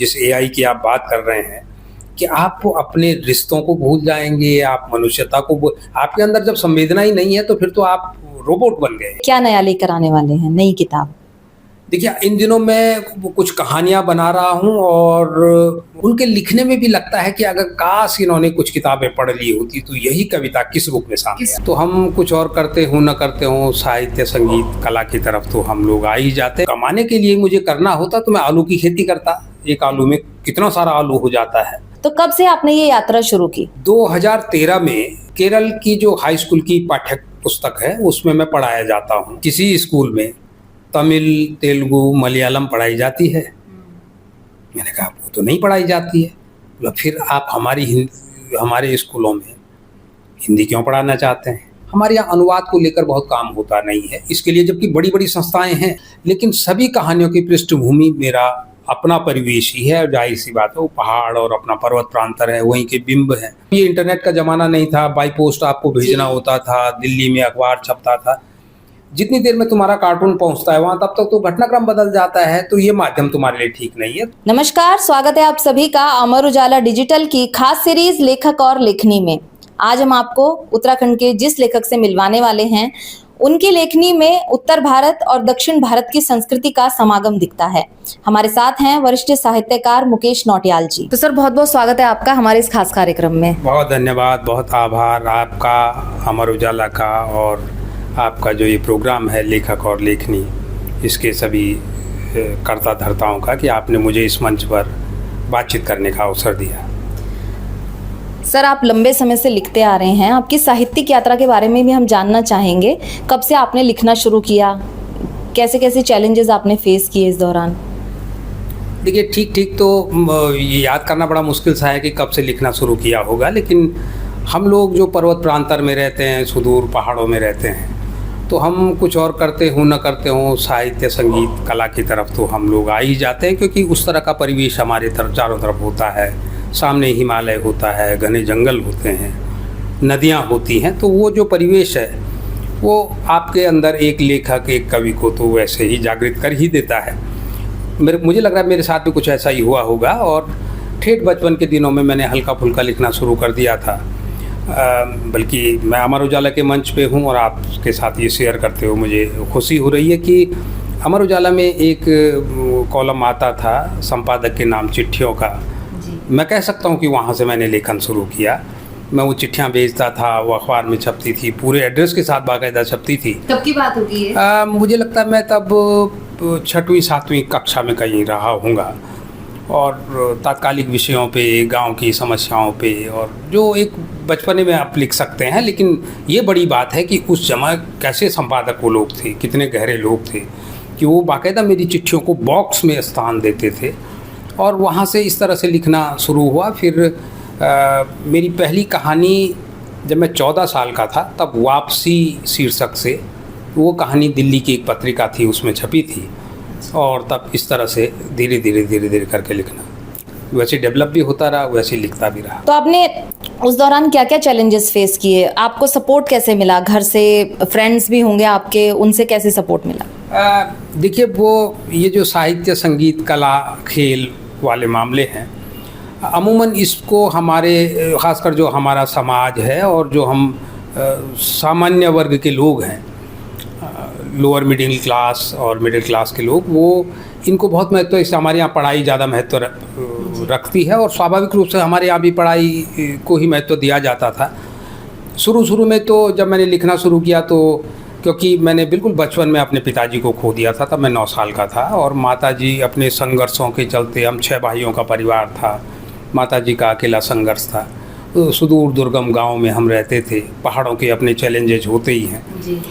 जिस एआई की आप बात कर रहे हैं कि आप अपने रिश्तों को भूल जाएंगे, आप मनुष्यता को आपके अंदर जब संवेदना ही नहीं है तो फिर तो आप रोबोट बन गए। क्या नया लेकर आने वाले हैं, नई किताब? देखिए, इन दिनों मैं कुछ कहानियां बना रहा हूं और उनके लिखने में भी लगता है कि अगर काश इन्होंने कुछ किताबें पढ़ ली होती तो यही कविता किस रूप में सामने। तो हम कुछ और करते हो न करते हो, साहित्य संगीत कला की तरफ तो हम लोग आ ही जाते। कमाने के लिए मुझे करना होता तो मैं आलू की खेती करता। एक आलू में कितना सारा आलू हो जाता है। तो कब से आपने ये यात्रा शुरू की? 2013 में केरल की जो हाई स्कूल की पाठ्य पुस्तक है उसमें मैं पढ़ाया जाता हूँ। किसी स्कूल में तमिल, तेलुगु, मलयालम पढ़ाई जाती है। मैंने कहा वो तो नहीं पढ़ाई जाती है। बोला फिर आप हमारे स्कूलों में हिंदी क्यों पढ़ाना चाहते हैं? हमारे यहाँ अनुवाद को लेकर बहुत काम होता नहीं है इसके लिए, जबकि बड़ी बड़ी संस्थाएं हैं, लेकिन सभी कहानियों की पृष्ठभूमि मेरा अपना परिवेश ही है। जाहिर सी बात है, वो पहाड़ और अपना पर्वत प्रांतर है, वहीं के बिंब है। ये इंटरनेट का जमाना नहीं था, बाई पोस्ट आपको भेजना होता था, दिल्ली में अखबार छपता था। जितनी देर में तुम्हारा कार्टून पहुंचता है वहां, तब तक तो घटनाक्रम बदल जाता है, तो ये माध्यम तुम्हारे लिए ठीक नहीं है। नमस्कार, स्वागत है आप सभी का अमर उजाला डिजिटल की खास सीरीज लेखक और लेखनी में। आज हम आपको उत्तराखंड के जिस लेखक से मिलवाने वाले हैं, उनकी लेखनी में उत्तर भारत और दक्षिण भारत की संस्कृति का समागम दिखता है। हमारे साथ हैं वरिष्ठ साहित्यकार मुकेश नौटियाल जी। तो सर, बहुत बहुत स्वागत है आपका हमारे इस खास कार्यक्रम में। बहुत धन्यवाद, बहुत आभार आपका, अमर उजाला का, और आपका जो ये प्रोग्राम है लेखक और लेखनी, इसके सभी कर्ता धर्ताओं का, कि आपने मुझे इस मंच पर बातचीत करने का अवसर दिया। सर, आप लंबे समय से लिखते आ रहे हैं, आपकी साहित्यिक यात्रा के बारे में भी हम जानना चाहेंगे। कब से आपने लिखना शुरू किया, कैसे कैसे चैलेंजेस आपने फेस किए इस दौरान? देखिए, ठीक तो ये याद करना बड़ा मुश्किल सा है कि कब से लिखना शुरू किया होगा, लेकिन हम लोग जो पर्वत प्रांतर में रहते हैं, सुदूर पहाड़ों में रहते हैं, तो हम कुछ और करते हो न करते हो, साहित्य संगीत कला की तरफ तो हम लोग आ ही जाते हैं, क्योंकि उस तरह का परिवेश हमारे चारों तरफ होता है। सामने हिमालय होता है, घने जंगल होते हैं, नदियाँ होती हैं, तो वो जो परिवेश है वो आपके अंदर एक लेखक, एक कवि को तो वैसे ही जागृत कर ही देता है। मुझे लग रहा है मेरे साथ भी कुछ ऐसा ही हुआ होगा, और ठेठ बचपन के दिनों में मैंने हल्का फुल्का लिखना शुरू कर दिया था। बल्कि मैं अमर उजाला के मंच पे हूँ और आपके साथ ये शेयर करते हुए मुझे खुशी हो रही है कि अमर उजाला में एक कॉलम आता था संपादक के नाम चिट्ठियों का। मैं कह सकता हूँ कि वहाँ से मैंने लेखन शुरू किया। मैं वो चिट्ठियाँ भेजता था, वो अखबार में छपती थी, पूरे एड्रेस के साथ बाकायदा छपती थी। कब की बात होगी ये? मुझे लगता है मैं तब 6वीं 7वीं कक्षा में कहीं रहा हूँगा, और तात्कालिक विषयों पे, गांव की समस्याओं पे, और जो एक बचपने में आप लिख सकते हैं। लेकिन ये बड़ी बात है कि उस समय कैसे संपादक वो लोग थे, कितने गहरे लोग थे कि वो बाकायदा मेरी चिट्ठियों को बॉक्स में स्थान देते थे, और वहाँ से इस तरह से लिखना शुरू हुआ। फिर मेरी पहली कहानी जब मैं 14 साल का था, तब वापसी शीर्षक से वो कहानी दिल्ली की एक पत्रिका थी उसमें छपी थी, और तब इस तरह से धीरे धीरे करके लिखना वैसे डेवलप भी होता रहा, वैसे लिखता भी रहा। तो आपने उस दौरान क्या क्या चैलेंजेस फेस किए? आपको सपोर्ट कैसे मिला? घर से फ्रेंड्स भी होंगे आपके, उनसे कैसे सपोर्ट मिला? देखिए, वो ये जो साहित्य संगीत कला खेल वाले मामले हैं, अमूमन इसको हमारे, ख़ासकर जो हमारा समाज है और जो हम सामान्य वर्ग के लोग हैं, लोअर मिडिल क्लास और मिडिल क्लास के लोग, वो इनको बहुत महत्व, इससे हमारे यहाँ पढ़ाई ज़्यादा महत्व रखती है, और स्वाभाविक रूप से हमारे यहाँ भी पढ़ाई को ही महत्व दिया जाता था। शुरू में तो जब मैंने लिखना शुरू किया, तो क्योंकि मैंने बिल्कुल बचपन में अपने पिताजी को खो दिया था, तब मैं 9 साल का था, और माताजी अपने संघर्षों के चलते, हम 6 भाइयों का परिवार था, माताजी का अकेला संघर्ष था, तो सुदूर दुर्गम गाँव में हम रहते थे, पहाड़ों के अपने चैलेंजेज होते ही हैं जी।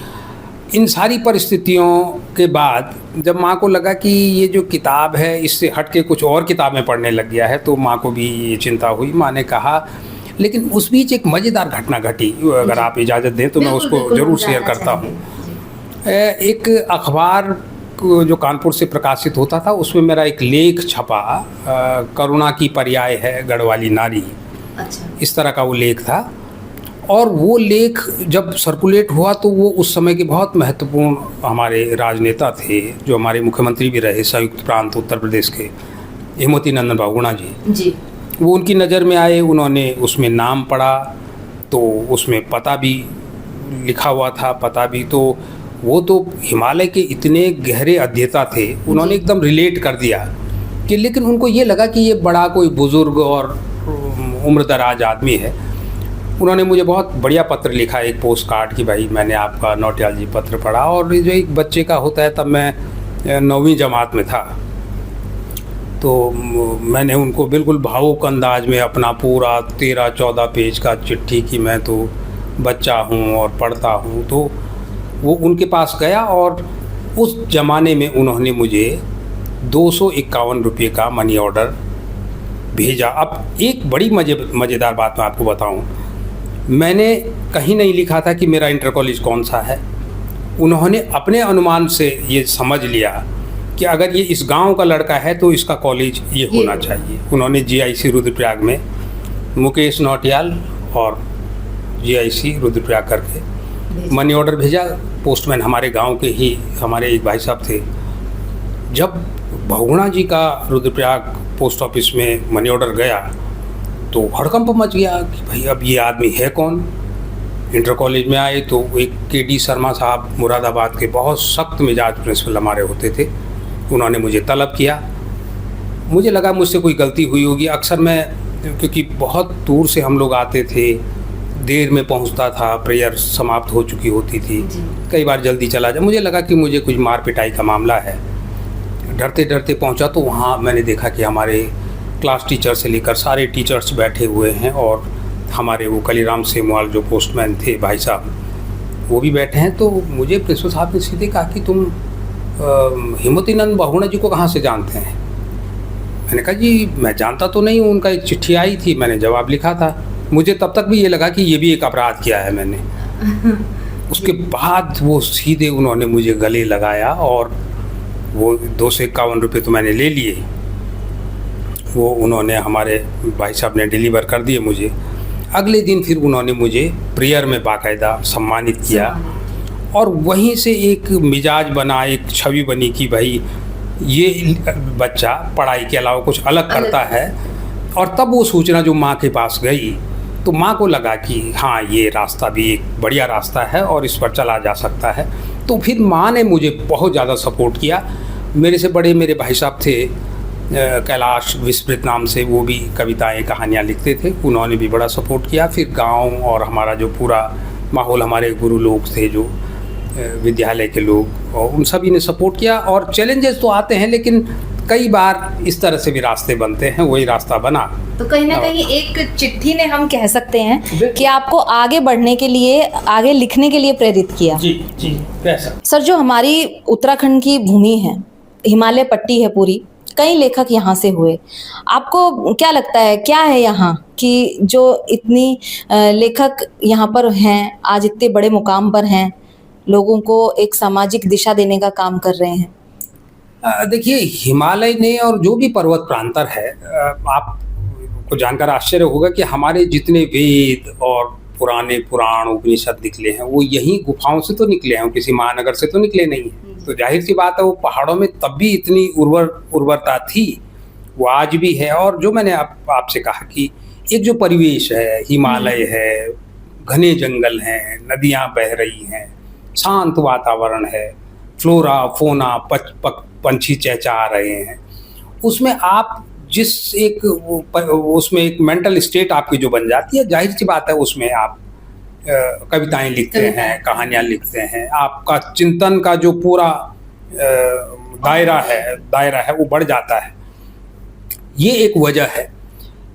इन सारी परिस्थितियों के बाद जब माँ को लगा कि ये जो किताब है इससे हट के कुछ और किताबें पढ़ने लग गया है, तो माँ को भी ये चिंता हुई। माँ ने कहा, लेकिन उस बीच एक मज़ेदार घटना घटी, अगर आप इजाज़त दें तो मैं उसको ज़रूर शेयर करता हूँ। एक अखबार जो कानपुर से प्रकाशित होता था, उसमें मेरा एक लेख छपा, करुणा की पर्याय है गढ़वाली नारी। अच्छा। इस तरह का वो लेख था, और वो लेख जब सर्कुलेट हुआ तो वो उस समय के बहुत महत्वपूर्ण हमारे राजनेता थे, जो हमारे मुख्यमंत्री भी रहे संयुक्त प्रांत उत्तर प्रदेश के, हेमवती नंदन बहुगुणा जी। जी। वो उनकी नज़र में आए, उन्होंने उसमें नाम पढ़ा तो उसमें पता भी लिखा हुआ था, पता भी, तो वो तो हिमालय के इतने गहरे अध्येता थे, उन्होंने एकदम रिलेट कर दिया कि, लेकिन उनको ये लगा कि ये बड़ा कोई बुज़ुर्ग और उम्र दराज आदमी है। उन्होंने मुझे बहुत बढ़िया पत्र लिखा, एक पोस्ट कार्ड, कि भाई मैंने आपका नौटियाल जी पत्र पढ़ा, और जो एक बच्चे का होता है, तब मैं 9वीं जमात में था, तो मैंने उनको बिल्कुल भावुक अंदाज में अपना पूरा 13-14 पेज का चिट्ठी कि मैं तो बच्चा हूँ और पढ़ता हूँ, तो वो उनके पास गया और उस ज़माने में उन्होंने मुझे 251 रुपये का मनी ऑर्डर भेजा। अब एक बड़ी मज़ेदार बात मैं आपको बताऊँ, मैंने कहीं नहीं लिखा था कि मेरा इंटर कॉलेज कौन सा है। उन्होंने अपने अनुमान से ये समझ लिया कि अगर ये इस गांव का लड़का है तो इसका कॉलेज ये होना चाहिए। उन्होंने GIC रुद्रप्रयाग में मुकेश नौटियाल और GIC रुद्रप्रयाग करके मनी ऑर्डर भेजा। पोस्टमैन हमारे गांव के ही हमारे एक भाई साहब थे। जब बहुगुणा जी का रुद्रप्रयाग पोस्ट ऑफिस में मनी ऑर्डर गया तो हड़कंप मच गया कि भाई अब ये आदमी है कौन। इंटर कॉलेज में आए तो एक KD शर्मा साहब मुरादाबाद के बहुत सख्त मिजाज प्रिंसिपल हमारे होते थे, उन्होंने मुझे तलब किया। मुझे लगा मुझसे कोई गलती हुई होगी। अक्सर मैं, क्योंकि बहुत दूर से हम लोग आते थे, देर में पहुंचता था, प्रेयर समाप्त हो चुकी होती थी, कई बार जल्दी चला जा, मुझे लगा कि मुझे कुछ मार पिटाई का मामला है। डरते डरते पहुंचा तो वहाँ मैंने देखा कि हमारे क्लास टीचर से लेकर सारे टीचर्स बैठे हुए हैं, और हमारे वो कलीराम सेमवाल जो पोस्टमैन थे भाई साहब, वो भी बैठे हैं। तो मुझे प्रिंसिपल साहब ने सीधे कहा कि तुम हेमवती नंदन बहुगुणा जी को कहाँ से जानते हैं। मैंने कहा जी मैं जानता तो नहीं हूँ, उनका एक चिट्ठी आई थी, मैंने जवाब लिखा था। मुझे तब तक भी ये लगा कि ये भी एक अपराध किया है मैंने। उसके बाद वो सीधे उन्होंने मुझे गले लगाया और वो 251 रुपये तो मैंने ले लिए, वो उन्होंने हमारे भाई साहब ने डिलीवर कर दिए मुझे। अगले दिन फिर उन्होंने मुझे प्रेयर में बाकायदा सम्मानित किया, और वहीं से एक मिजाज बना, एक छवि बनी कि भाई ये बच्चा पढ़ाई के अलावा कुछ अलग करता है। और तब वो सूचना जो माँ के पास गई तो माँ को लगा कि हाँ ये रास्ता भी एक बढ़िया रास्ता है और इस पर चला जा सकता है। तो फिर माँ ने मुझे बहुत ज़्यादा सपोर्ट किया। मेरे से बड़े मेरे भाई साहब थे कैलाश विस्मृत नाम से, वो भी कविताएं कहानियाँ लिखते थे, उन्होंने भी बड़ा सपोर्ट किया। फिर गांव और हमारा जो पूरा माहौल, हमारे गुरु लोग थे जो विद्यालय के लोग, और उन सभी ने सपोर्ट किया। और चैलेंजेस तो आते हैं, लेकिन कई बार इस तरह से भी रास्ते बनते हैं, वही रास्ता बना। तो कहीं ना कहीं एक चिट्ठी ने, हम कह सकते हैं कि आपको आगे बढ़ने के लिए, आगे लिखने के लिए प्रेरित किया। जी जी, कैसा सर, जो हमारी उत्तराखंड की भूमि है, हिमालय पट्टी है पूरी, कई लेखक यहाँ से हुए। आपको क्या लगता है, क्या है यहाँ कि जो इतनी लेखक यहाँ पर हैं, आज इतने बड़े मुकाम पर हैं, लोगों को एक सामाजिक दिशा देने का काम कर रहे हैं? देखिए, हिमालय ने और जो भी पर्वत प्रांतर है, आपको जानकर आश्चर्य होगा कि हमारे जितने वेद और पुराने पुराण उपनिषद निकले हैं वो यही गुफाओं से तो निकले हैं, किसी महानगर से तो निकले नहीं हैं। तो जाहिर सी बात है वो पहाड़ों में तब भी इतनी उर्वरता थी, वो आज भी है। और जो मैंने आपसे कहा कि एक जो परिवेश है, हिमालय है, घने जंगल हैं, नदियाँ बह रही हैं, शांत वातावरण है, फ्लोरा फोना पंछी चहचहा रहे हैं, उसमें आप जिस एक उसमें एक मेंटल स्टेट आपकी जो बन जाती है, जाहिर सी बात है उसमें आप कविताएं लिखते हैं, कहानियां लिखते हैं, आपका चिंतन का जो पूरा दायरा है वो बढ़ जाता है। ये एक वजह है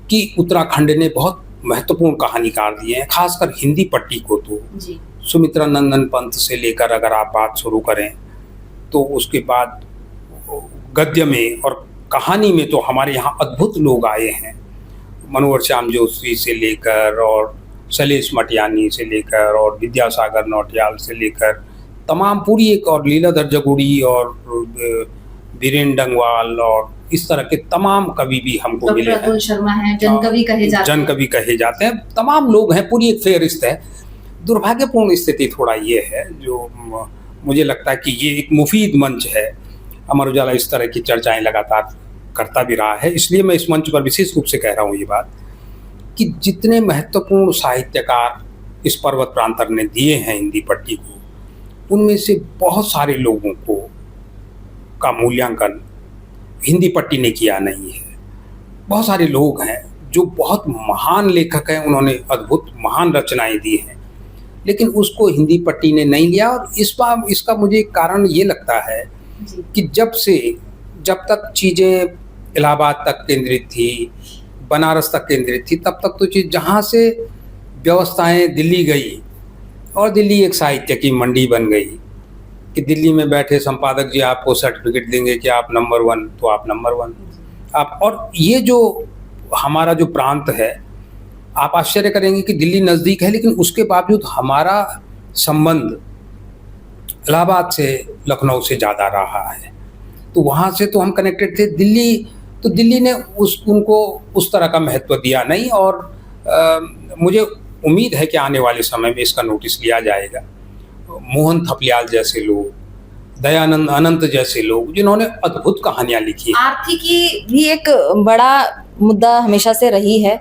कि उत्तराखंड ने बहुत महत्वपूर्ण कहानीकार दिए हैं, खासकर हिंदी पट्टी को। तो सुमित्रा नंदन पंत से लेकर अगर आप बात शुरू करें तो उसके बाद गद्य में और कहानी में तो हमारे यहाँ अद्भुत लोग आए हैं, मनोहर श्याम जोशी से लेकर और शैलेश मटियानी से लेकर और विद्यासागर नौटियाल से लेकर तमाम पूरी एक, और लीलाधर जगुड़ी और बीरेन डंगवाल और इस तरह के तमाम कवि भी हमको मिले हैं। अतुल शर्मा हैं, जन कवि कहे जाते हैं, तमाम लोग हैं, पूरी एक फेहरिस्त है। दुर्भाग्यपूर्ण स्थिति थोड़ा ये है, जो मुझे लगता है कि ये एक मुफीद मंच है। अमर उजाला इस तरह की चर्चाएं लगातार करता भी रहा है। इसलिए मैं इस मंच पर विशेष रूप से कह रहा हूँ ये बात कि जितने महत्वपूर्ण साहित्यकार इस पर्वत प्रांतर ने दिए हैं हिंदी पट्टी को, उनमें से बहुत सारे लोगों को का मूल्यांकन हिंदी पट्टी ने किया नहीं है। बहुत सारे लोग हैं जो बहुत महान लेखक हैं, उन्होंने अद्भुत महान रचनाएं दी हैं, लेकिन उसको हिंदी पट्टी ने नहीं लिया। और इस बार इसका मुझे कारण ये लगता है कि जब तक चीज़ें इलाहाबाद तक केंद्रित थी, बनारस तक केंद्रित थी, तब तक तो चीज़ जहाँ से व्यवस्थाएं दिल्ली गई और दिल्ली एक साहित्य की मंडी बन गई कि दिल्ली में बैठे संपादक जी आपको सर्टिफिकेट देंगे कि आप नंबर 1, तो आप नंबर 1 आप। और ये जो हमारा जो प्रांत है, आप आश्चर्य करेंगे कि दिल्ली नज़दीक है, लेकिन उसके बावजूद हमारा संबंध इलाहाबाद से, लखनऊ से ज़्यादा रहा है। तो वहाँ से तो हम कनेक्टेड थे। दिल्ली ने उनको उस तरह का महत्व दिया नहीं। और मुझे उम्मीद है कि आने वाले समय में इसका नोटिस लिया जाएगा। मोहन थपलियाल जैसे लोग, दयानंद अनंत जैसे लोग, जिन्होंने अद्भुत कहानियां लिखी हैं। आर्थिकी भी एक बड़ा मुद्दा हमेशा से रही है।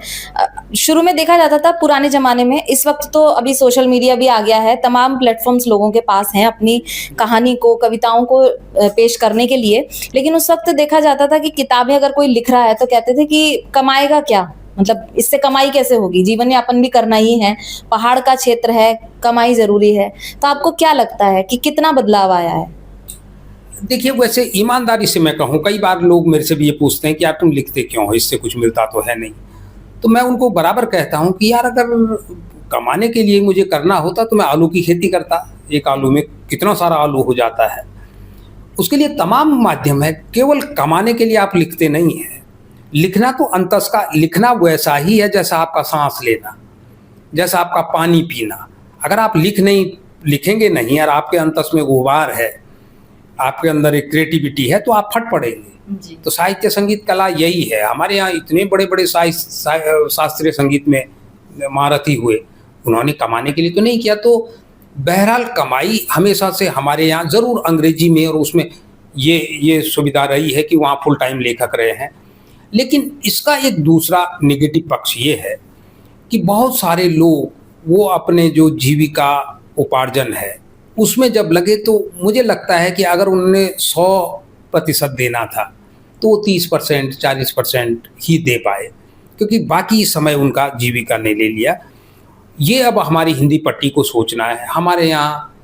शुरू में देखा जाता था पुराने जमाने में, इस वक्त तो अभी सोशल मीडिया भी आ गया है, तमाम प्लेटफॉर्म्स लोगों के पास हैं अपनी कहानी को, कविताओं को पेश करने के लिए। लेकिन उस वक्त देखा जाता था कि किताबें अगर कोई लिख रहा है तो कहते थे कि कमाएगा क्या, मतलब इससे कमाई कैसे होगी, जीवन यापन भी करना ही है, पहाड़ का क्षेत्र है, कमाई जरूरी है। तो आपको क्या लगता है कि कितना बदलाव आया है? देखिए, वैसे ईमानदारी से मैं कहूँ, कई बार लोग मेरे से भी ये पूछते हैं कि यार तुम लिखते क्यों हो, इससे कुछ मिलता तो है नहीं। तो मैं उनको बराबर कहता हूँ कि यार अगर कमाने के लिए मुझे करना होता तो मैं आलू की खेती करता। एक आलू में कितना सारा आलू हो जाता है। उसके लिए तमाम माध्यम है, केवल कमाने के लिए आप लिखते नहीं हैं। लिखना तो अंतस का लिखना वैसा ही है जैसा आपका सांस लेना, जैसा आपका पानी पीना। अगर आप लिखेंगे नहीं और आपके अंतस में गुबार है, आपके अंदर एक क्रिएटिविटी है, तो आप फट पड़ेंगे। तो साहित्य संगीत कला यही है। हमारे यहाँ इतने बड़े बड़े शास्त्रीय संगीत में महारथी हुए, उन्होंने कमाने के लिए तो नहीं किया। तो बहरहाल कमाई हमेशा से हमारे यहाँ ज़रूर अंग्रेजी में और उसमें ये सुविधा रही है कि वहाँ फुल टाइम लेखक रहे हैं। लेकिन इसका एक दूसरा नेगेटिव पक्ष ये है कि बहुत सारे लोग वो अपने जो जीविका उपार्जन है उसमें जब लगे, तो मुझे लगता है कि अगर उन्होंने 100% देना था तो वो 30%, 40% ही दे पाए, क्योंकि बाकी समय उनका जीविका ने ले लिया। ये अब हमारी हिंदी पट्टी को सोचना है। हमारे यहाँ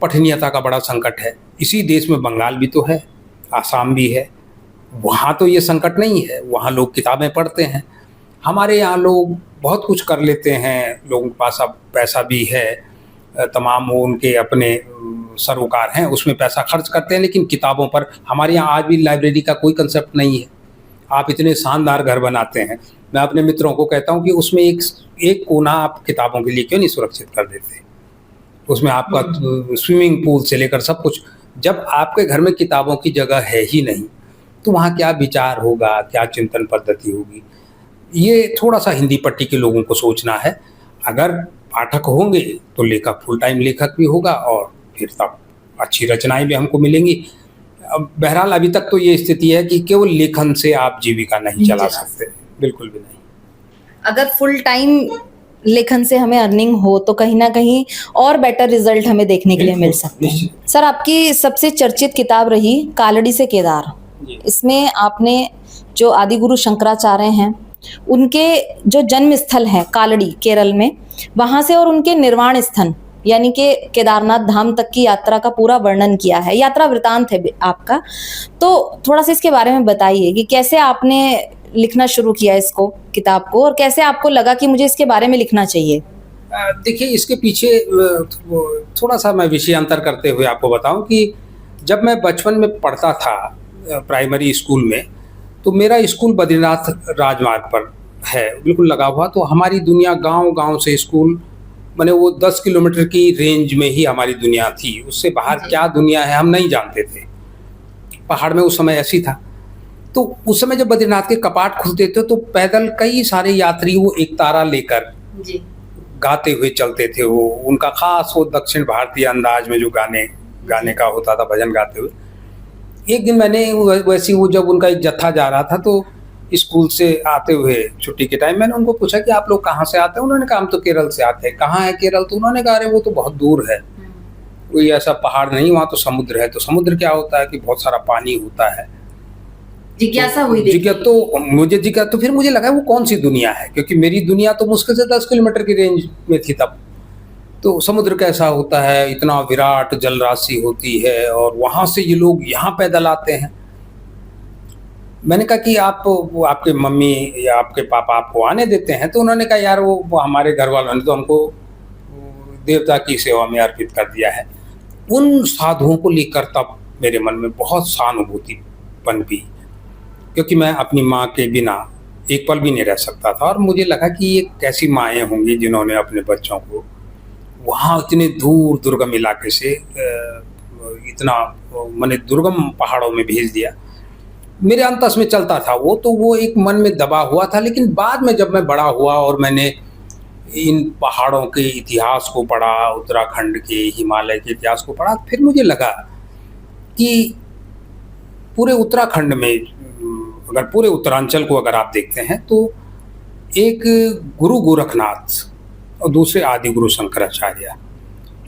पठनीयता का बड़ा संकट है। इसी देश में बंगाल भी तो है, आसाम भी है, वहाँ तो ये संकट नहीं है, वहाँ लोग किताबें पढ़ते हैं। हमारे यहाँ लोग बहुत कुछ कर लेते हैं, लोगों के पास अब पैसा भी है, तमाम वो उनके अपने सरोकार हैं, उसमें पैसा खर्च करते हैं, लेकिन किताबों पर हमारे यहाँ आज भी लाइब्रेरी का कोई कंसेप्ट नहीं है। आप इतने शानदार घर बनाते हैं, मैं अपने मित्रों को कहता हूँ कि उसमें एक कोना आप किताबों के लिए क्यों नहीं सुरक्षित कर देते। उसमें आपका स्विमिंग पूल से लेकर सब कुछ। जब आपके घर में किताबों की जगह है ही नहीं, तो वहाँ क्या विचार होगा, क्या चिंतन पद्धति होगी। ये थोड़ा सा हिंदी पट्टी के लोगों को सोचना है। अगर पाठक होंगे तो लेखक फुल टाइम लेखक भी होगा और फिर तब अच्छी रचनाएं भी हमको मिलेंगी। अब बहरहाल अभी तक तो ये स्थिति है कि केवल लेखन से आप जीविका नहीं चला सकते, बिल्कुल भी नहीं। अगर फुल टाइम लेखन से हमें अर्निंग हो तो कहीं ना कहीं और बेटर रिजल्ट हमें देखने के लिए मिल सकते हैं। सर, आपकी सबसे चर्चित किताब रही कालड़ी से केदार। इसमें आपने जो आदिगुरु शंकराचार्य हैं उनके जो जन्म स्थल है कालड़ी केरल में, वहां से और उनके निर्वाण स्थल यानी कि केदारनाथ धाम तक की यात्रा का पूरा वर्णन किया है, यात्रा वृतांत है आपका। तो थोड़ा सा इसके बारे में बताइए कि कैसे आपने लिखना शुरू किया इसको, किताब को, और कैसे आपको लगा कि मुझे इसके बारे में लिखना चाहिए। देखिए, इसके पीछे थोड़ा सा मैं विषयांतर करते हुए आपको बताऊं कि जब मैं बचपन में पढ़ता था प्राइमरी स्कूल में, तो मेरा स्कूल बद्रीनाथ राजमार्ग पर है, बिल्कुल लगा हुआ। तो हमारी दुनिया गांव से स्कूल, माने वो 10 किलोमीटर की रेंज में ही हमारी दुनिया थी। उससे बाहर क्या दुनिया है हम नहीं जानते थे। पहाड़ में उस समय ऐसी था। तो उस समय जब बद्रीनाथ के कपाट खुलते थे तो पैदल कई सारे यात्री वो एक तारा लेकर गाते हुए चलते थे। वो उनका खास वो दक्षिण भारतीय अंदाज में जो गाने का होता था, भजन गाते हुए। एक दिन मैंने वैसे वो जब उनका एक जत्था जा रहा था तो स्कूल से आते हुए छुट्टी के टाइम मैंने उनको पूछा कि आप लोग कहाँ से आते हैं। उन्होंने कहा हम तो केरल से आते हैं। कहाँ है केरल? तो उन्होंने कहा अरे वो तो बहुत दूर है, कोई ऐसा पहाड़ नहीं, वहाँ तो समुद्र है। तो समुद्र क्या होता है कि बहुत सारा पानी होता है। जिज्ञासा हुई जिज्ञासा तो फिर मुझे लगा वो कौन सी दुनिया है, क्योंकि मेरी दुनिया तो मुश्किल से 10 किलोमीटर की रेंज में थी तब। तो समुद्र कैसा होता है, इतना विराट जल राशि होती है और वहाँ से ये लोग यहाँ पैदल आते हैं। मैंने कहा कि आपके मम्मी या आपके पापा आपको आने देते हैं? तो उन्होंने कहा यार वो हमारे घर वालों ने तो हमको देवता की सेवा में अर्पित कर दिया है। उन साधुओं को लेकर तब मेरे मन में बहुत सहानुभूति पनपी, क्योंकि मैं अपनी माँ के बिना एक पल भी नहीं रह सकता था। और मुझे लगा कि ये कैसी माएँ होंगी जिन्होंने अपने बच्चों को वहाँ इतने दूर दुर्गम इलाके से इतना माने दुर्गम पहाड़ों में भेज दिया। मेरे अंतस में चलता था वो एक मन में दबा हुआ था। लेकिन बाद में जब मैं बड़ा हुआ और मैंने इन पहाड़ों के इतिहास को पढ़ा, उत्तराखंड के हिमालय के इतिहास को पढ़ा, फिर मुझे लगा कि पूरे उत्तराखंड में अगर पूरे उत्तरांचल को अगर आप देखते हैं तो एक गुरु गोरखनाथ और दूसरे आदि गुरु शंकराचार्य,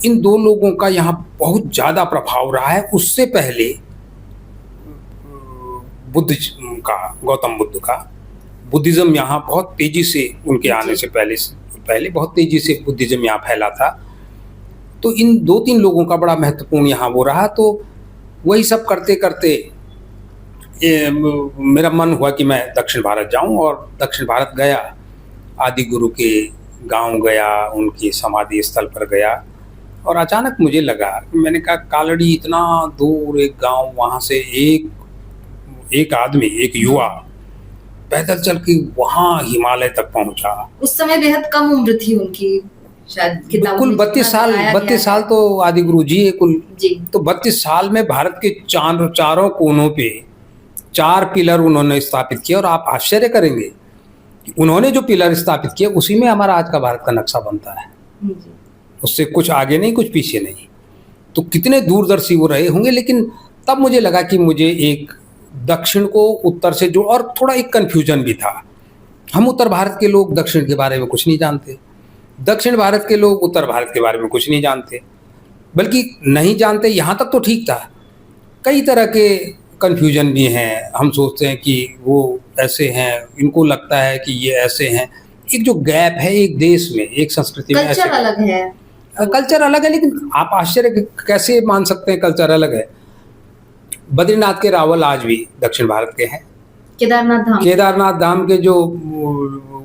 इन दो लोगों का यहाँ बहुत ज़्यादा प्रभाव रहा है। उससे पहले गौतम बुद्ध का बुद्धिज़्म यहाँ बहुत तेज़ी से, उनके आने से पहले बहुत तेज़ी से बुद्धिज़्म यहाँ फैला था। तो इन 2-3 लोगों का बड़ा महत्वपूर्ण यहाँ वो रहा। तो वही सब करते करते मेरा मन हुआ कि मैं दक्षिण भारत जाऊं और दक्षिण भारत गया, आदि गुरु के गांव गया, उनकी समाधि स्थल पर गया। और अचानक मुझे लगा, मैंने कहा कालड़ी इतना दूर एक गांव, वहाँ से एक आदमी, एक युवा पैदल चल के वहाँ हिमालय तक पहुँचा। उस समय बेहद कम उम्र थी उनकी, शायद कुल 32 साल तो आदि गुरु जी है कुल जी। तो 32 साल में भारत के चारों कोनों पे 4 पिलर उन्होंने स्थापित किए। और आप आश्चर्य करेंगे कि उन्होंने जो पिलर स्थापित किए उसी में हमारा आज का भारत का नक्शा बनता है। उससे कुछ आगे नहीं, कुछ पीछे नहीं। तो कितने दूरदर्शी वो रहे होंगे। लेकिन तब मुझे लगा कि मुझे एक दक्षिण को उत्तर से जो, और थोड़ा एक कन्फ्यूजन भी था। हम उत्तर भारत के लोग दक्षिण के बारे में कुछ नहीं जानते, दक्षिण भारत के लोग उत्तर भारत के बारे में कुछ नहीं जानते, बल्कि नहीं जानते यहाँ तक तो ठीक था, कई तरह के कन्फ्यूजन भी हैं। हम सोचते हैं कि वो ऐसे हैं, इनको लगता है कि ये ऐसे हैं। एक जो गैप है एक देश में, एक संस्कृति में, कल्चर अलग है, कल्चर अलग है। लेकिन आप आश्चर्य कैसे मान सकते हैं कल्चर अलग है? बद्रीनाथ के रावल आज भी दक्षिण भारत के हैं। केदारनाथ धाम के जो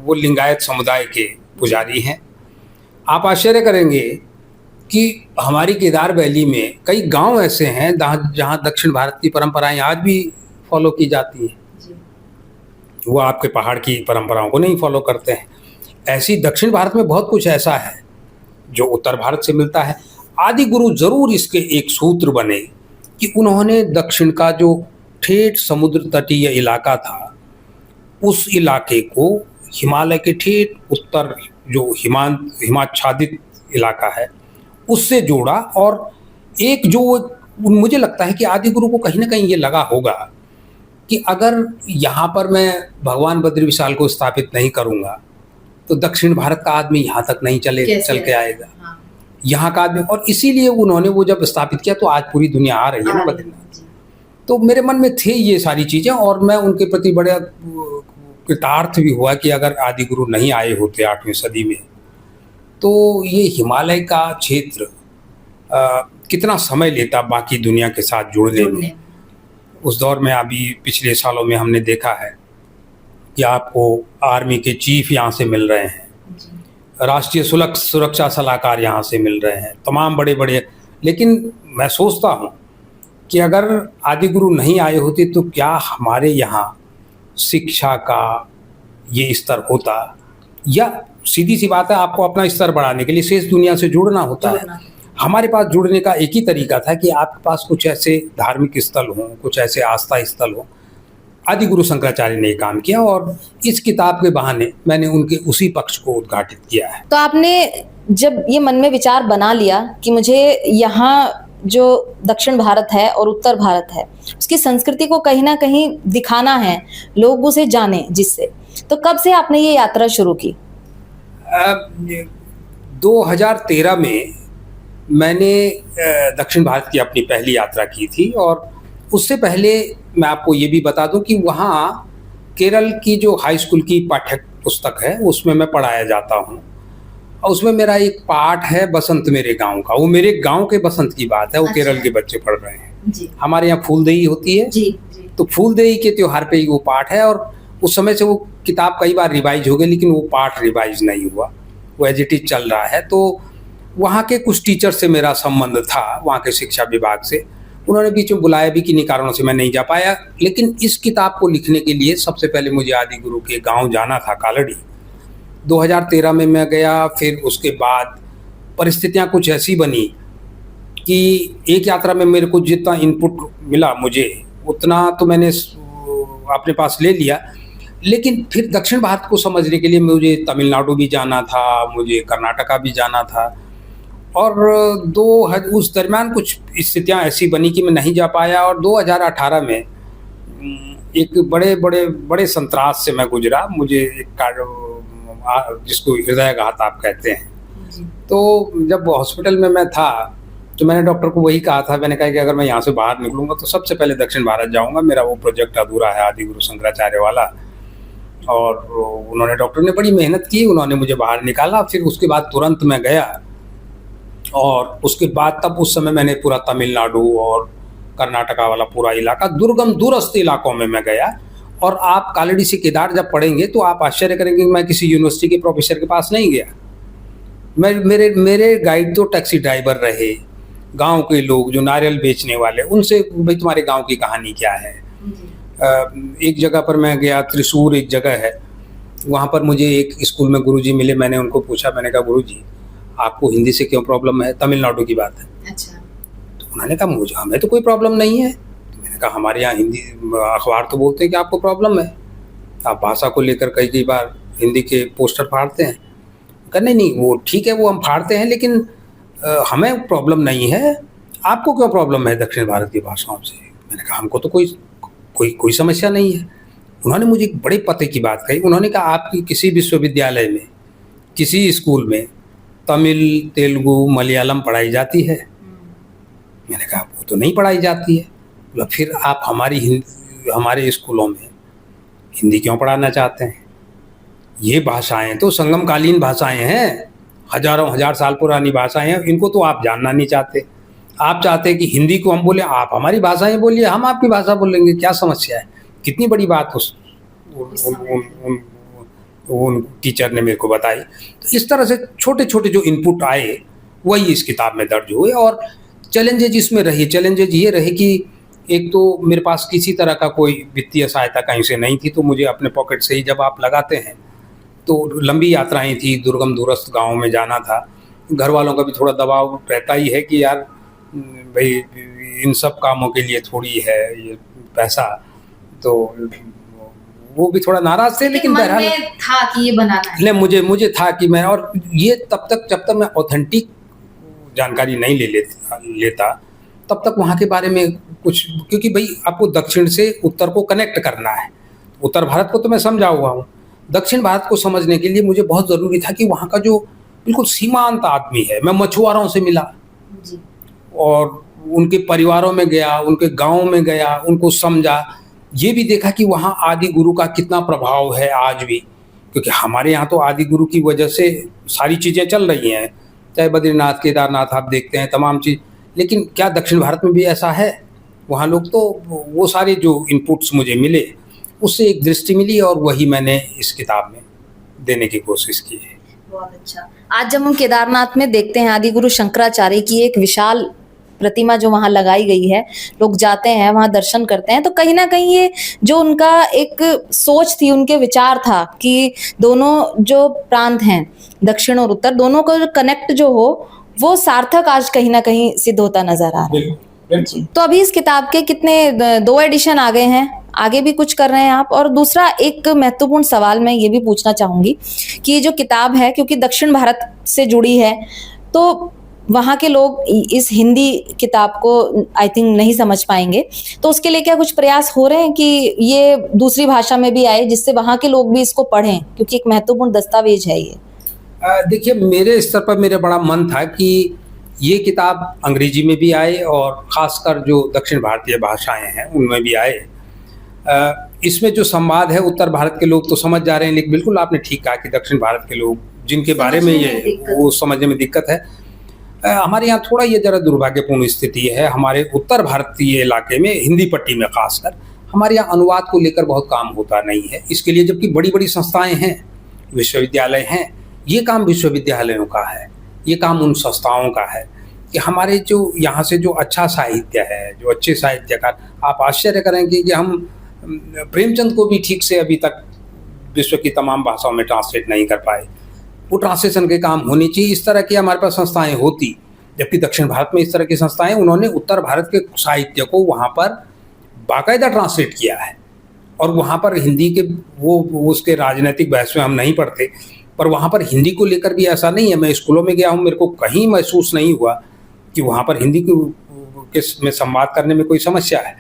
वो लिंगायत समुदाय के पुजारी हैं। आप आश्चर्य करेंगे कि हमारी केदार वैली में कई गांव ऐसे हैं जहां दक्षिण भारत की परंपराएं आज भी फॉलो की जाती हैं। वो आपके पहाड़ की परंपराओं को नहीं फॉलो करते हैं। ऐसी दक्षिण भारत में बहुत कुछ ऐसा है जो उत्तर भारत से मिलता है। आदि गुरु जरूर इसके एक सूत्र बने कि उन्होंने दक्षिण का जो ठेठ समुद्र तटीय इलाका था, उस इलाके को हिमालय के ठेठ उत्तर जो हिमाच्छादित इलाका है उससे जोड़ा। और एक जो मुझे लगता है कि आदि गुरु को कहीं ना कहीं ये लगा होगा कि अगर यहाँ पर मैं भगवान बद्री विशाल को स्थापित नहीं करूँगा तो दक्षिण भारत का आदमी यहाँ तक नहीं चल के आएगा। हाँ। यहाँ का आदमी, और इसीलिए उन्होंने वो जब स्थापित किया तो आज पूरी दुनिया आ रही है ना बद्रीनाथ। तो मेरे मन में थे ये सारी चीज़ें, और मैं उनके प्रति बड़ा कृतार्थ भी हुआ कि अगर आदि गुरु नहीं आए होते 8वीं सदी में तो ये हिमालय का क्षेत्र कितना समय लेता बाकी दुनिया के साथ जुड़ने में। उस दौर में अभी पिछले सालों में हमने देखा है कि आपको आर्मी के चीफ यहाँ से मिल रहे हैं, राष्ट्रीय सुरक्षा सलाहकार यहाँ से मिल रहे हैं, तमाम बड़े बड़े। लेकिन मैं सोचता हूँ कि अगर आदि गुरु नहीं आए होते तो क्या हमारे यहाँ शिक्षा का ये स्तर होता, या सीधी सी बात है आपको अपना स्तर बढ़ाने के लिए शेष दुनिया से जुड़ना होता है। हमारे पास जुड़ने का एक ही तरीका था कि आपके पास कुछ ऐसे धार्मिक स्थल हों, कुछ ऐसे आस्था स्थल हों। आदि गुरु शंकराचार्य ने काम किया और इस किताब के बहाने मैंने उनके उसी पक्ष को उद्घाटित किया है। तो आपने जब ये मन में विचार बना लिया कि मुझे यहाँ जो दक्षिण भारत है और उत्तर भारत है उसकी संस्कृति को कहीं ना कहीं दिखाना है, लोग उसे जाने जिससे, तो कब से आपने ये यात्रा शुरू की? 2013 में मैंने दक्षिण भारत की अपनी पहली यात्रा की थी, और उससे पहले मैं आपको ये भी बता दूं कि वहाँ केरल की जो हाई स्कूल की पाठ्य पुस्तक है उसमें मैं पढ़ाया जाता हूँ, और उसमें मेरा एक पाठ है बसंत मेरे गांव का। वो मेरे गांव के बसंत की बात है, वो अच्छा। केरल के बच्चे पढ़ रहे हैं जी हमारे यहाँ फूलदेई होती है जी जी। तो फूलदेई के त्योहार पे ही वो पाठ है, और उस समय से वो किताब कई बार रिवाइज हो गई, लेकिन वो पाठ रिवाइज नहीं हुआ, वो एज इट इज चल रहा है। तो वहाँ के कुछ टीचर से मेरा संबंध था, वहाँ के शिक्षा विभाग से। उन्होंने बीच में बुलाया भी, किन्हीं कारणों से मैं नहीं जा पाया। लेकिन इस किताब को लिखने के लिए सबसे पहले मुझे आदि गुरु के गांव जाना था, कालड़ी। 2013 में मैं गया। फिर उसके बाद परिस्थितियाँ कुछ ऐसी बनी कि एक यात्रा में मेरे को जितना इनपुट मिला मुझे, उतना तो मैंने अपने पास ले लिया। लेकिन फिर दक्षिण भारत को समझने के लिए मुझे तमिलनाडु भी जाना था, मुझे कर्नाटका भी जाना था, और उस दरमियान कुछ स्थितियाँ ऐसी बनी कि मैं नहीं जा पाया। और 2018 में एक बड़े संतरास से मैं गुजरा। मुझे एक जिसको हृदयाघात आप कहते हैं। तो जब हॉस्पिटल में मैं था तो मैंने डॉक्टर को वही कहा था, मैंने कहा कि अगर मैं यहाँ से बाहर निकलूँगा तो सबसे पहले दक्षिण भारत जाऊँगा, मेरा वो प्रोजेक्ट अधूरा है आदि गुरु शंकराचार्य वाला। और उन्होंने, डॉक्टर ने बड़ी मेहनत की, उन्होंने मुझे बाहर निकाला। फिर उसके बाद तुरंत मैं गया, और उसके बाद तब उस समय मैंने पूरा तमिलनाडु और कर्नाटका वाला पूरा इलाका, दुर्गम दूरस्थ इलाकों में मैं गया। और आप कालड़ी से केदार जब पढ़ेंगे तो आप आश्चर्य करेंगे कि मैं किसी यूनिवर्सिटी के प्रोफेसर के पास नहीं गया। मेरे गाइड तो टैक्सी ड्राइवर रहे, गांव के लोग जो नारियल बेचने वाले, उनसे भाई तुम्हारे गांव की कहानी क्या है। एक जगह पर मैं गया, त्रिशूर एक जगह है, वहाँ पर मुझे एक स्कूल में गुरुजी मिले। मैंने उनको पूछा, मैंने कहा गुरुजी आपको हिंदी से क्यों प्रॉब्लम है? तमिलनाडु की बात है। अच्छा। तो उन्होंने कहा मुझे, हमें तो कोई प्रॉब्लम नहीं है। तो मैंने कहा हमारे यहाँ हिंदी अखबार तो बोलते हैं कि आपको प्रॉब्लम है, आप भाषा को लेकर कई बार हिंदी के पोस्टर फाड़ते हैं। कहा नहीं, वो ठीक है, वो हम फाड़ते हैं, लेकिन हमें प्रॉब्लम नहीं है। आपको क्यों प्रॉब्लम है दक्षिण भारत की भाषाओं से? मैंने कहा हमको तो कोई समस्या नहीं है। उन्होंने मुझे एक बड़े पते की बात कही। उन्होंने कहा आपकी किसी विश्वविद्यालय में, किसी स्कूल में तमिल, तेलुगु, मलयालम पढ़ाई जाती है? मैंने कहा वो तो नहीं पढ़ाई जाती है। बोला फिर आप हमारे स्कूलों में हिंदी क्यों पढ़ाना चाहते हैं? ये भाषाएं तो संगमकालीन भाषाएं हैं, हजार साल पुरानी भाषाएं हैं, इनको तो आप जानना नहीं चाहते। आप चाहते हैं कि हिंदी को हम बोले, आप हमारी भाषाएं बोलिए, हम आपकी भाषा बोलेंगे, क्या समस्या है? कितनी बड़ी बात उन टीचर ने मेरे को बताई। तो इस तरह से छोटे छोटे जो इनपुट आए वही इस किताब में दर्ज हुए। और चैलेंजेज इसमें रही, चैलेंजेज ये रहे कि एक तो मेरे पास किसी तरह का कोई वित्तीय सहायता कहीं से नहीं थी, तो मुझे अपने पॉकेट से ही जब आप लगाते हैं, तो लंबी यात्राएं थी, दुर्गम दूरस्थ गाँव में जाना था। घर वालों का भी थोड़ा दबाव रहता ही है कि यार भाई इन सब कामों के लिए थोड़ी है ये पैसा, तो वो भी थोड़ा नाराज थे। लेकिन मन में था कि ये बनाना है। मुझे था कि मैं, और ये जब तक मैं ऑथेंटिक जानकारी नहीं लेता तब तक वहाँ के बारे में कुछ, क्योंकि भाई आपको दक्षिण से उत्तर को कनेक्ट करना है। उत्तर भारत को तो मैं समझा हुआ हूँ, दक्षिण भारत को समझने के लिए मुझे बहुत ज़रूरी था कि वहाँ का जो बिल्कुल सीमांत आदमी है, मैं मछुआरों से मिला जी। और उनके परिवारों में गया, उनके गाँव में गया, उनको समझा। ये भी देखा कि वहाँ आदि गुरु का कितना प्रभाव है आज भी, क्योंकि हमारे यहाँ तो आदि गुरु की वजह से सारी चीज़ें चल रही हैं, चाहे बद्रीनाथ, केदारनाथ आप देखते हैं, तमाम चीज़। लेकिन क्या दक्षिण भारत में भी ऐसा है? वहाँ लोग तो, वो सारे जो इनपुट्स मुझे मिले उससे एक दृष्टि मिली, और वही मैंने इस किताब में देने की कोशिश की है। बहुत अच्छा। आज जब हम केदारनाथ में देखते हैं आदि गुरु शंकराचार्य की एक विशाल प्रतिमा जो वहां लगाई गई है, लोग जाते हैं वहां दर्शन करते हैं, तो कहीं ना कहीं ये जो उनका एक सोच थी, उनके विचार था कि दोनों जो प्रांत हैं, दक्षिण और उत्तर, दोनों का जो कनेक्ट जो हो वो सार्थक आज कहीं ना कहीं सिद्ध होता नजर आ रहा है। जी। तो अभी इस किताब के कितने 2 एडिशन आ गए हैं, आगे भी कुछ कर रहे हैं आप? और दूसरा एक महत्वपूर्ण सवाल मैं ये भी पूछना चाहूंगी कि ये जो किताब है, क्योंकि दक्षिण भारत से जुड़ी है, तो वहाँ के लोग इस हिंदी किताब को आई थिंक नहीं समझ पाएंगे, तो उसके लिए क्या कुछ प्रयास हो रहे हैं कि ये दूसरी भाषा में भी आए, जिससे वहाँ के लोग भी इसको पढ़ें, क्योंकि एक महत्वपूर्ण दस्तावेज है ये। देखिए, मेरे स्तर पर मेरा बड़ा मन था कि ये किताब अंग्रेजी में भी आए और ख़ासकर जो दक्षिण भारतीय भाषाएं हैं उनमें भी आए। इसमें जो संवाद है उत्तर भारत के लोग तो समझ जा रहे हैं, लेकिन बिल्कुल आपने ठीक कहा कि दक्षिण भारत के लोग जिनके बारे में ये वो समझने में दिक्कत है। हमारे यहाँ थोड़ा ये ज़रा दुर्भाग्यपूर्ण स्थिति है, हमारे उत्तर भारतीय इलाके में हिंदी पट्टी में ख़ासकर हमारे यहाँ अनुवाद को लेकर बहुत काम होता नहीं है। इसके लिए जबकि बड़ी बड़ी संस्थाएं हैं, विश्वविद्यालय हैं, ये काम विश्वविद्यालयों का है, ये काम उन संस्थाओं का है कि हमारे जो यहाँ से जो अच्छा साहित्य है, जो अच्छे साहित्यकार, आप आश्चर्य करेंगे कि हम प्रेमचंद को भी ठीक से अभी तक विश्व की तमाम भाषाओं में ट्रांसलेट नहीं कर पाए। वो ट्रांसलेशन के काम होनी चाहिए, इस तरह की हमारे पास संस्थाएं होती, जबकि दक्षिण भारत में इस तरह की संस्थाएं, उन्होंने उत्तर भारत के साहित्य को वहाँ पर बाकायदा ट्रांसलेट किया है। और वहाँ पर हिंदी के वो उसके राजनीतिक बहस में हम नहीं पढ़ते, पर वहाँ पर हिंदी को लेकर भी ऐसा नहीं है। मैं स्कूलों में गया हूँ, मेरे को कहीं महसूस नहीं हुआ कि वहाँ पर हिंदी में संवाद करने में कोई समस्या है।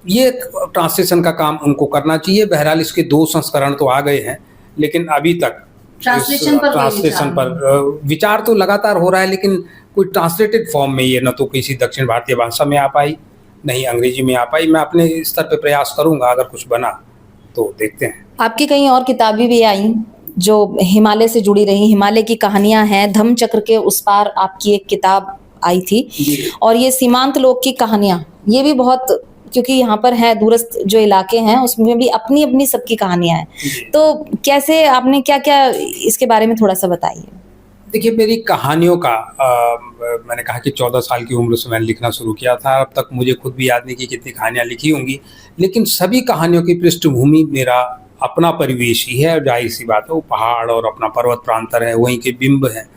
ये ट्रांसलेशन का काम उनको करना चाहिए। बहरहाल इसके 2 संस्करण तो आ गए हैं, लेकिन अभी तक ट्रांसलेशन पर विचार तो लगातार हो रहा है, लेकिन कोई ट्रांसलेटेड फॉर्म में ये न तो किसी दक्षिण भारतीय भाषा में आ पाई, नहीं अंग्रेजी में आ पाई। मैं अपने स्तर पे प्रयास करूंगा, अगर कुछ बना तो देखते हैं। आपकी कई और किताबें भी आई जो हिमालय से जुड़ी रही, हिमालय की कहानियां हैं, धम्मचक्र के उस पार आपकी एक किताब आई थी, और ये सीमांत लोक की कहानियां, ये भी बहुत, क्योंकि यहाँ पर है दूरस्थ जो इलाके हैं उसमें भी अपनी अपनी सबकी कहानियां हैं, तो कैसे आपने क्या क्या इसके बारे में थोड़ा सा बताइए। देखिए, मेरी कहानियों का मैंने कहा कि 14 साल की उम्र से मैंने लिखना शुरू किया था। अब तक मुझे खुद भी याद नहीं कि कितनी कहानियाँ लिखी होंगी, लेकिन सभी कहानियों की पृष्ठभूमि मेरा अपना परिवेश ही है। जाहिर सी बात है, वो पहाड़ और अपना पर्वत प्रांतर है, वहीं के बिंब हैं।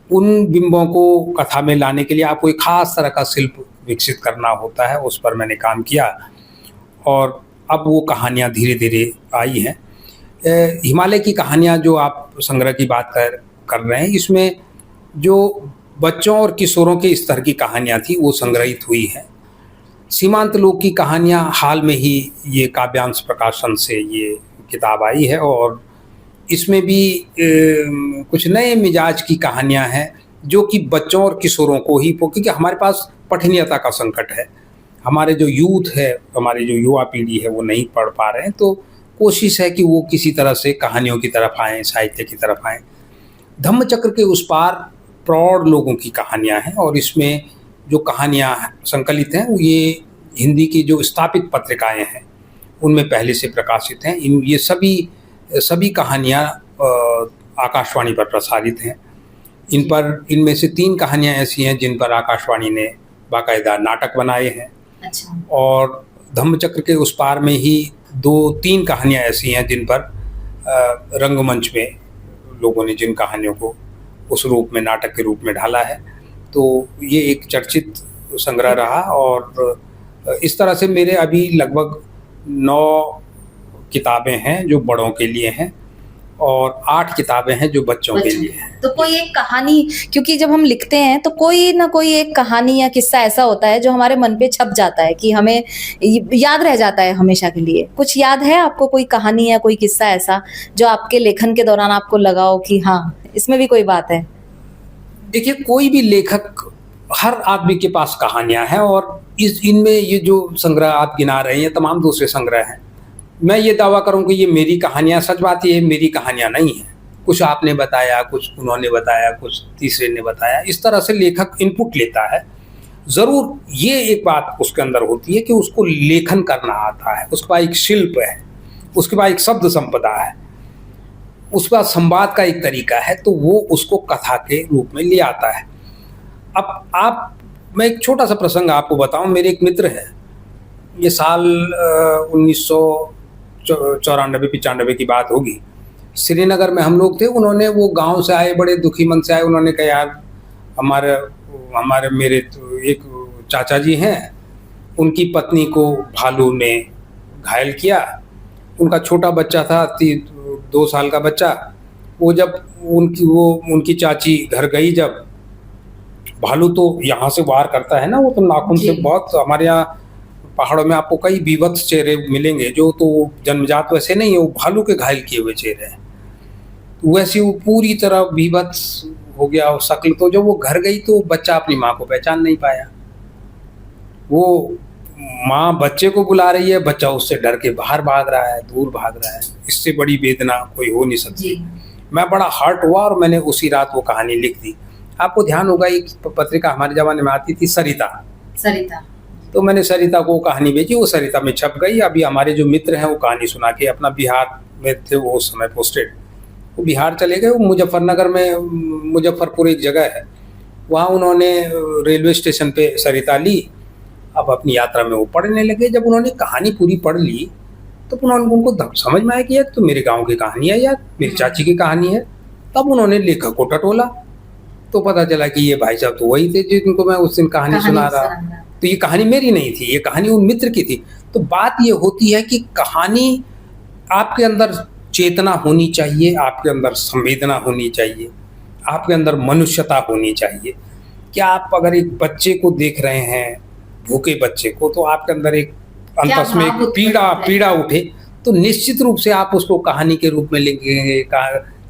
उन बिंबों को कथा में लाने के लिए आपको एक खास तरह का शिल्प विकसित करना होता है, उस पर मैंने काम किया और अब वो कहानियाँ धीरे धीरे आई हैं। हिमालय की कहानियाँ जो आप संग्रह की बात कर रहे हैं, इसमें जो बच्चों और किशोरों के स्तर की कहानियाँ थी वो संग्रहित हुई हैं। सीमांत लोक की कहानियाँ हाल में ही ये काव्यांश प्रकाशन से ये किताब आई है, और इसमें भी कुछ नए मिजाज की कहानियाँ हैं जो कि बच्चों और किशोरों को ही, क्योंकि हमारे पास पठनीयता का संकट है, हमारे जो यूथ है, हमारी जो युवा पीढ़ी है वो नहीं पढ़ पा रहे हैं, तो कोशिश है कि वो किसी तरह से कहानियों की तरफ आएँ, साहित्य की तरफ आएँ। धम्मचक्र के उस पार प्रौढ़ लोगों की कहानियाँ हैं, और इसमें जो कहानियाँ संकलित हैं वो ये हिंदी की जो स्थापित पत्रिकाएं हैं उनमें पहले से प्रकाशित हैं। ये सभी कहानियाँ आकाशवाणी पर प्रसारित हैं। इनमें से 3 कहानियाँ ऐसी हैं जिन पर आकाशवाणी ने बाकायदा नाटक बनाए हैं। अच्छा। और धम्मचक्र के उस पार में ही 2-3 कहानियाँ ऐसी हैं जिन पर रंगमंच में लोगों ने जिन कहानियों को उस रूप में, नाटक के रूप में ढाला है। तो ये एक चर्चित संग्रह रहा, और इस तरह से मेरे अभी लगभग 9 किताबें हैं जो बड़ों के लिए हैं, और 8 किताबें हैं जो बच्चों के लिए हैं। तो कोई एक कहानी, क्योंकि जब हम लिखते हैं तो कोई ना कोई एक कहानी या किस्सा ऐसा होता है जो हमारे मन पे छप जाता है कि हमें याद रह जाता है हमेशा के लिए। कुछ याद है आपको कोई कहानी या कोई किस्सा ऐसा जो आपके लेखन के दौरान आपको लगा हो कि हाँ इसमें भी कोई बात है? देखिए, कोई भी लेखक, हर आदमी के पास कहानियां हैं, और इनमें ये जो संग्रह आप गिना रहे हैं तमाम दूसरे संग्रह हैं। मैं ये दावा करूं कि ये मेरी कहानियां, सच बात ये मेरी कहानियां नहीं हैं। कुछ आपने बताया, कुछ उन्होंने बताया, कुछ तीसरे ने बताया, इस तरह से लेखक इनपुट लेता है। ज़रूर ये एक बात उसके अंदर होती है कि उसको लेखन करना आता है, उसके पास एक शिल्प है, उसके पास एक शब्द संपदा है, उसका संवाद का एक तरीका है, तो वो उसको कथा के रूप में ले आता है। अब मैं एक छोटा सा प्रसंग आपको बताऊं। मेरे एक मित्र हैं, ये साल 1994-95 की बात होगी, श्रीनगर में हम लोग थे। उन्होंने, वो गांव से आए, बड़े दुखी मन से आए। उन्होंने कहा यार मेरे तो एक चाचा जी हैं, उनकी पत्नी को भालू ने घायल किया। उनका छोटा बच्चा था, 2 साल का बच्चा। वो जब उनकी चाची घर गई, जब भालू तो यहाँ से वार करता है ना, वो तो नाखून से जी। बहुत, हमारे यहाँ पहाड़ों में आपको कई बीभत्स चेहरे मिलेंगे जो तो जन्मजात वैसे नहीं है, वो भालू के घायल किए हुए चेहरे हैं। वैसे वो पूरी तरह बीभत्स हो गया और शक्ल, तो जब वो घर गई तो बच्चा अपनी माँ को पहचान नहीं पाया। वो माँ बच्चे को बुला रही है, बच्चा उससे डर के बाहर भाग रहा है, दूर भाग रहा है। इससे बड़ी वेदना कोई हो नहीं सकती। जी। मैं बड़ा हर्ट हुआ और मैंने उसी रात वो कहानी लिख दी। आपको ध्यान होगा एक पत्रिका हमारे ज़माने में आती थी, सरिता। सरिता। तो मैंने सरिता को कहानी भेजी, वो सरिता में छप गई। अभी हमारे जो मित्र हैं वो कहानी सुना के, अपना बिहार में थे वो उस समय पोस्टेड, वो बिहार चले गए। वो मुजफ्फरनगर में, मुजफ्फरपुर एक जगह है, वहाँ उन्होंने रेलवे स्टेशन पे सरिता ली। अब अपनी यात्रा में वो पढ़ने लगे। जब उन्होंने कहानी पूरी पढ़ ली तो उनको समझ में आया कि यार तो मेरे गांव की कहानी है, यार मेरी चाची की कहानी है। तब उन्होंने लेखक को टटोला, तो पता चला कि ये भाई साहब तो वही थे जिनको मैं उस दिन कहानी सुना रहा। तो ये कहानी मेरी नहीं थी, ये कहानी उन मित्र की थी। तो बात ये होती है कि कहानी, आपके अंदर चेतना होनी चाहिए, आपके अंदर संवेदना होनी चाहिए, आपके अंदर मनुष्यता होनी चाहिए। क्या आप अगर एक बच्चे को देख रहे हैं, भूखे बच्चे को, तो आपके अंदर एक अंतस में एक पीड़ा उठे, तो निश्चित रूप से आप उसको कहानी के रूप में लिखेंगे,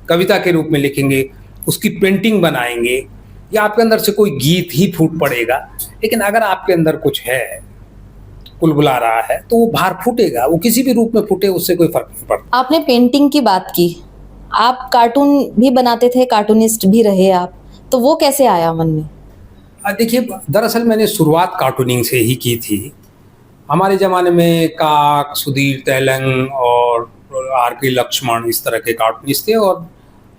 कविता के रूप में लिखेंगे, उसकी पेंटिंग बनाएंगे, या आपके अंदर से कोई गीत ही फूट पड़ेगा। लेकिन अगर आपके अंदर कुछ है, कुलबुला रहा है, तो वो बाहर फूटेगा, वो किसी भी रूप में फूटे, उससे कोई फर्क नहीं पड़ता। आपने पेंटिंग की बात की, आप कार्टून भी बनाते थे, कार्टूनिस्ट भी रहे आप, तो वो कैसे आया मन में? देखिए, दरअसल मैंने शुरुआत कार्टूनिंग से ही की थी। हमारे ज़माने में काक, सुधीर तेलंग और आर.के. लक्ष्मण इस तरह के कार्टूनिस्ट थे, और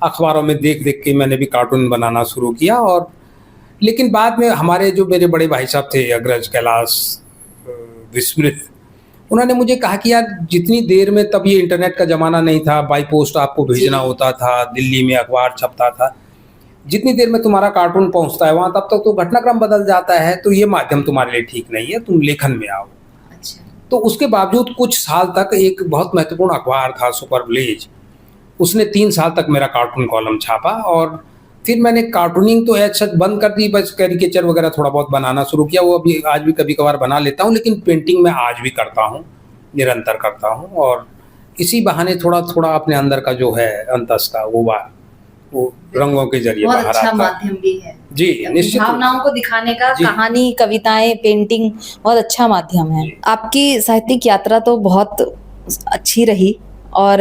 अखबारों में देख देख के मैंने भी कार्टून बनाना शुरू किया। और लेकिन बाद में हमारे जो मेरे बड़े भाई साहब थे, अग्रज, कैलाश, विस्मृत, उन्होंने मुझे कहा कि यार जितनी देर में, तब ये इंटरनेट का ज़माना नहीं था, बाई पोस्ट आपको भेजना होता था, दिल्ली में अखबार छपता था, जितनी देर में तुम्हारा कार्टून पहुंचता है वहाँ, तब तक तो घटनाक्रम बदल जाता है, तो ये माध्यम तुम्हारे लिए ठीक नहीं है, तुम लेखन में आओ। अच्छा। तो उसके बावजूद कुछ साल तक एक बहुत महत्वपूर्ण अखबार था, सुपर विलेज, उसने 3 साल तक मेरा कार्टून कॉलम छापा। और फिर मैंने कार्टूनिंग तो ऐसा बंद कर दी, बस कैरिकेचर वगैरह थोड़ा बहुत बनाना शुरू किया। वो अभी आज भी कभी कभार बना लेता हूँ, लेकिन पेंटिंग मैं आज भी करता हूँ, निरंतर करता हूँ। और इसी बहाने थोड़ा थोड़ा अपने अंदर का जो है अंतस का वो रंगों के जरिए बहुत बाहर अच्छा आता है। माध्यम भी है जी, निश्चित रूप भावनाओं को दिखाने का। जी। कहानी, कविताएं, पेंटिंग बहुत अच्छा माध्यम है। जी। आपकी साहित्यिक यात्रा तो बहुत अच्छी रही, और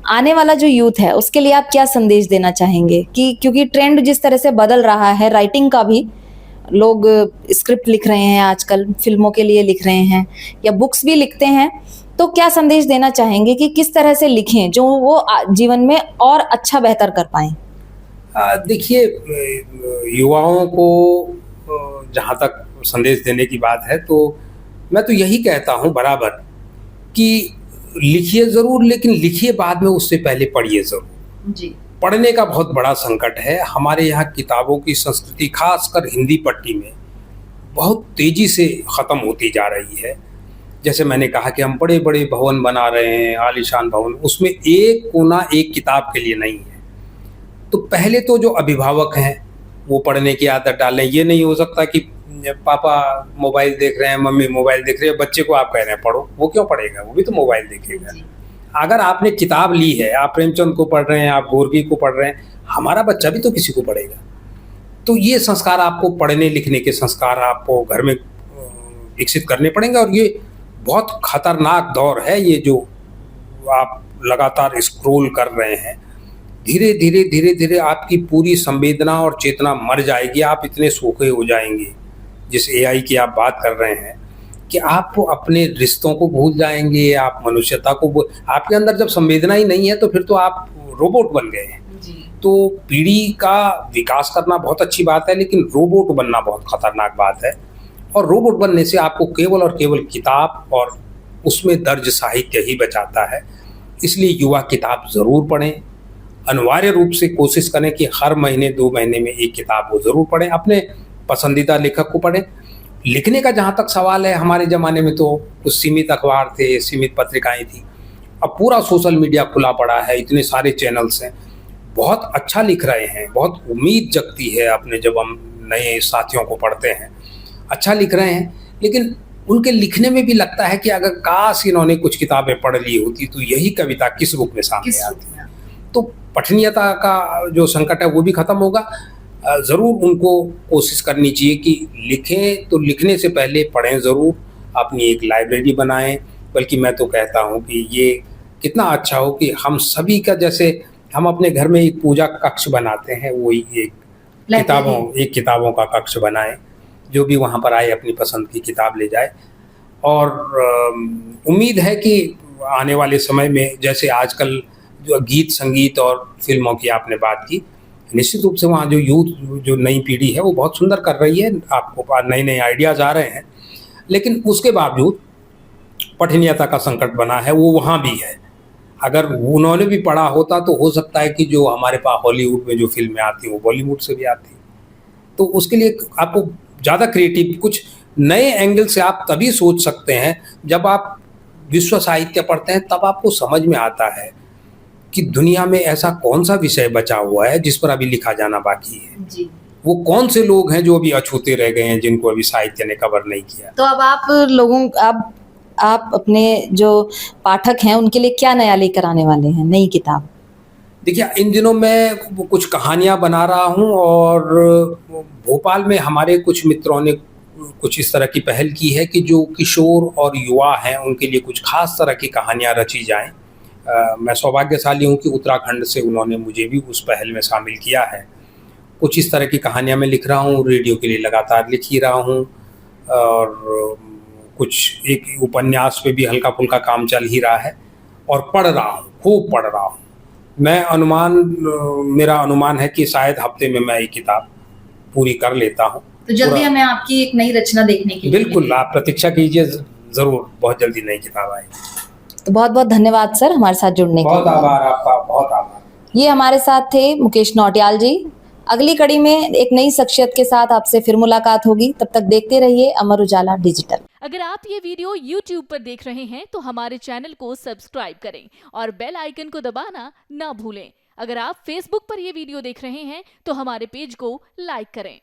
आने वाला जो यूथ है उसके लिए आप क्या संदेश देना चाहेंगे? कि क्योंकि ट्रेंड जिस तरह से बदल रहा है, राइटिंग का भी, लोग स्क्रिप्ट लिख रहे हैं आजकल, फिल्मों के लिए लिख रहे हैं या बुक्स भी लिखते हैं, तो क्या संदेश देना चाहेंगे कि किस तरह से लिखें जो वो जीवन में और अच्छा बेहतर कर पाएं? देखिए, युवाओं को जहाँ तक संदेश देने की बात है, तो मैं तो यही कहता हूँ बराबर कि लिखिए ज़रूर, लेकिन लिखिए बाद में, उससे पहले पढ़िए ज़रूर। जी। पढ़ने का बहुत बड़ा संकट है हमारे यहाँ। किताबों की संस्कृति, खासकर हिंदी पट्टी में, बहुत तेज़ी से ख़त्म होती जा रही है। जैसे मैंने कहा कि हम बड़े बड़े भवन बना रहे हैं, आलीशान भवन, उसमें एक कोना एक किताब के लिए नहीं है। तो पहले तो जो अभिभावक हैं वो पढ़ने की आदत डालें। ये नहीं हो सकता कि पापा मोबाइल देख रहे हैं, मम्मी मोबाइल देख रहे हैं, बच्चे को आप कह रहे हैं पढ़ो, वो क्यों पढ़ेगा, वो भी तो मोबाइल देखेगा। अगर आपने किताब ली है, आप प्रेमचंद को पढ़ रहे हैं, आप गोर्की को पढ़ रहे हैं, हमारा बच्चा भी तो किसी को पढ़ेगा। तो ये संस्कार आपको, पढ़ने लिखने के संस्कार आपको घर में विकसित करने पड़ेंगे। और ये बहुत खतरनाक दौर है ये जो आप लगातार स्क्रॉल कर रहे हैं। धीरे धीरे धीरे धीरे आपकी पूरी संवेदना और चेतना मर जाएगी। आप इतने सोखे हो जाएंगे जिस एआई की आप बात कर रहे हैं कि आप अपने रिश्तों को भूल जाएंगे, आप मनुष्यता को आपके अंदर जब संवेदना ही नहीं है तो फिर तो आप रोबोट बन गए हैं। तो पीढ़ी का विकास करना बहुत अच्छी बात है, लेकिन रोबोट बनना बहुत खतरनाक बात है। और रोबोट बनने से आपको केवल और केवल किताब और उसमें दर्ज साहित्य ही बचाता है। इसलिए युवा किताब ज़रूर पढ़ें, अनिवार्य रूप से कोशिश करें कि हर महीने 2 महीने में एक किताब वो ज़रूर पढ़ें, अपने पसंदीदा लेखक को पढ़ें। लिखने का जहाँ तक सवाल है, हमारे ज़माने में तो कुछ सीमित अखबार थे, सीमित पत्रिकाएं थी। अब पूरा सोशल मीडिया खुला पड़ा है, इतने सारे चैनल्स हैं, बहुत अच्छा लिख रहे हैं, बहुत उम्मीद जगती है अपने जब हम नए साथियों को पढ़ते हैं, अच्छा लिख रहे हैं, लेकिन उनके लिखने में भी लगता है कि अगर काश इन्होंने कुछ किताबें पढ़ ली होती तो यही कविता किस रूप में सामने आती। तो पठनीयता का जो संकट है वो भी खत्म होगा। ज़रूर उनको कोशिश करनी चाहिए कि लिखें तो लिखने से पहले पढ़ें ज़रूर, अपनी एक लाइब्रेरी बनाएं। बल्कि मैं तो कहता हूँ कि ये कितना अच्छा हो कि हम सभी का, जैसे हम अपने घर में एक पूजा कक्ष बनाते हैं, वही एक किताबों का कक्ष बनाएं। जो भी वहाँ पर आए अपनी पसंद की किताब ले जाए। और उम्मीद है कि आने वाले समय में, जैसे आजकल जो गीत संगीत और फिल्मों की आपने बात की, निश्चित रूप से वहाँ जो यूथ, जो नई पीढ़ी है वो बहुत सुंदर कर रही है, आपको नए नए आइडियाज़ आ रहे हैं, लेकिन उसके बावजूद पठनीयता का संकट बना है, वो वहाँ भी है। अगर उन्होंने भी पढ़ा होता तो हो सकता है कि जो हमारे पास हॉलीवुड में जो फिल्में आती हैं वो बॉलीवुड से भी आती। तो उसके लिए आपको ज़्यादा क्रिएटिव, कुछ नए एंगल से आप तभी सोच सकते हैं जब आप विश्व साहित्य पढ़ते हैं, तब आपको समझ में आता है कि दुनिया में ऐसा कौन सा विषय बचा हुआ है जिस पर अभी लिखा जाना बाकी है जी। वो कौन से लोग हैं जो अभी अछूते रह गए हैं, जिनको अभी साहित्य ने कवर नहीं किया। तो अब आप अपने जो पाठक हैं उनके लिए क्या नया लेकर आने वाले हैं, नई किताब? देखिए, इन दिनों मैं कुछ कहानियाँ बना रहा हूँ और भोपाल में हमारे कुछ मित्रों ने कुछ इस तरह की पहल की है कि जो किशोर और युवा हैं उनके लिए कुछ खास तरह की कहानियाँ रची जाएं। मैं सौभाग्यशाली हूँ कि उत्तराखंड से उन्होंने मुझे भी उस पहल में शामिल किया है। कुछ इस तरह की कहानियाँ मैं लिख रहा हूँ, रेडियो के लिए लगातार लिख ही रहा हूँ, और कुछ एक उपन्यास पे भी हल्का फुल्का काम चल ही रहा है, और पढ़ रहा हूँ, खूब पढ़ रहा हूँ। मेरा अनुमान है कि शायद हफ्ते में मैं एक किताब पूरी कर लेता हूँ। तो जल्दी हमें आपकी एक नई रचना देखने के लिए बिल्कुल, आप प्रतीक्षा कीजिए, ज़रूर बहुत जल्दी नई किताब आएगी। तो बहुत बहुत धन्यवाद सर हमारे साथ जुड़ने के लिए। बहुत आभार आपका, बहुत आभार। ये हमारे साथ थे मुकेश नौटियाल जी। अगली कड़ी में एक नई शख्सियत के साथ आपसे फिर मुलाकात होगी। तब तक देखते रहिए अमर उजाला डिजिटल। अगर आप ये वीडियो YouTube पर देख रहे हैं तो हमारे चैनल को सब्सक्राइब करें और बेल आइकन को दबाना ना भूलें। अगर आप Facebook पर ये वीडियो देख रहे हैं तो हमारे पेज को लाइक करें।